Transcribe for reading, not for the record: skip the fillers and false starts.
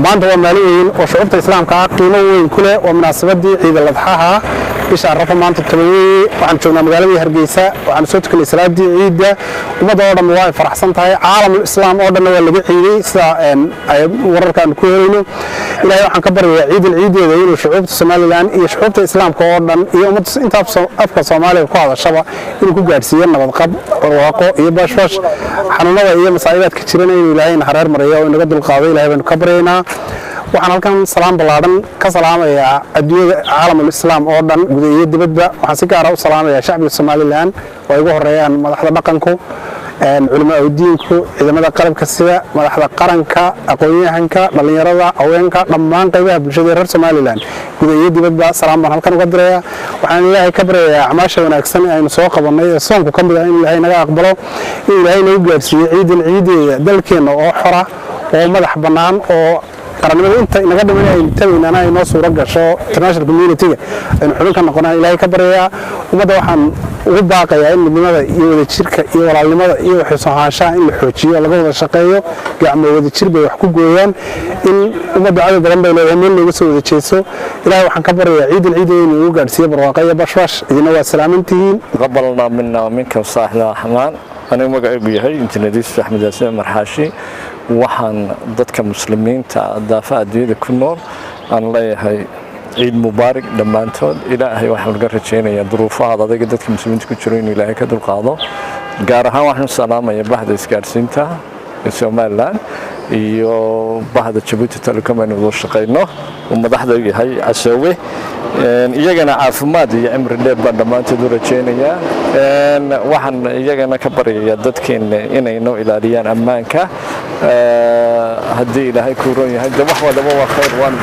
maanta waa maalin weyn oo shucuubta islaamka ah qiimo weyn ku leh waa munaasabadii ciid al-adxaa bisha Arafo maanta tabaweey waxaan joognaa magaalada Hargeysa waxaan soo tukanay salaadii ciidda ummadda oo dhan waa faraxsan tahay caalamul islaam oo dhan waa laga ciiday sida ay wararkan ku helayno ilaahay waxaan ka baryayaa ciideeda inuu shucuubta Soomaaliland iyo shucuubta islaamka oo dhan iyo ummadda inta afka Soomaaliga ku hadashaba inuu ku gaarsiiyo nabad qab barwaaqo iyo bashbash xanuunada iyo masaa'ibaadka jirana inuu ilaahay hareer mariyo oo inaga dulqaado ilaahay baan ka baryaynaa waxaan halkan salaam balaadan ka salaamayaa adduunyada caalamul islaam oo dhan gudaha iyo dibadda waxaan si gaar ah u salaamayaa shacbiga Soomaaliland oo ugu horeeyaan madaxda dhaqanku culimada diinku ciidamada qalabka sida madaxda qaranka aqoon-yahanka dhalinyarada haweenka dhammaan qaybaha bulshada reer Soomaaliland gudaha iyo dibadda salaam baan halkan uga dirayaa waxaan ilaahay ka baryayaa acmaasha wanaagsan ee aynu soo qabanay ee soonku ka mid ah in ilaahay naga aqbalo in ilaahay nagu gaarsiiyo ciideeda dalkeena oo xora oo madax bannaan oo qaranimada inta inaga dhiman ay tabaynana ay noo suura gasho international community-ga aynu xubin ka noqonaa ilaahay ka baryayaa ummadda waxaan ugu baaqayaa in midnimada iyo wadajirka iyo walaalnimada iyo waxisoohaanshaha in la xoojiyo laga wada shaqeeyo gacmo wadajir bay wax ku gooyaan in ummadda cad badan bay leedahay meel looga soo wada jeeso ilaahay waxaan ka baryayaa ciideeda inuu ugu gaarsiiyo barwaaqo iyo bashbash idina waa salaamantihiin qabalna minna minka saaxil rahmaan aniga magacaygu yahay injineeriis Axmed Yaasiin Marxaashi waxaan dadka muslimiinta daafaha adduunyada ku nool aan leeyahay ciid mubaarak dhammaantood ilaahay waxaan uga rajaynayaa duruufaha adag dadka muslimiinta ku jiro in ilaahay ka dulqaado gaar ahaan waxaan salaamayaa bahda isgaarsiinta Soomaaliland iyo bahda Djibouti Telecom aynu wada shaqeyno oo madaxda yahay Casoowe iyagana caafimaad iyo cimri dheer baan dhammaantood u rajaynayaa waxaan iyagana ka baryayaa dadkeena inay noo ilaaliyaan ammaanka haddii ilaahay ku roon yahay wax walba waa khayr waan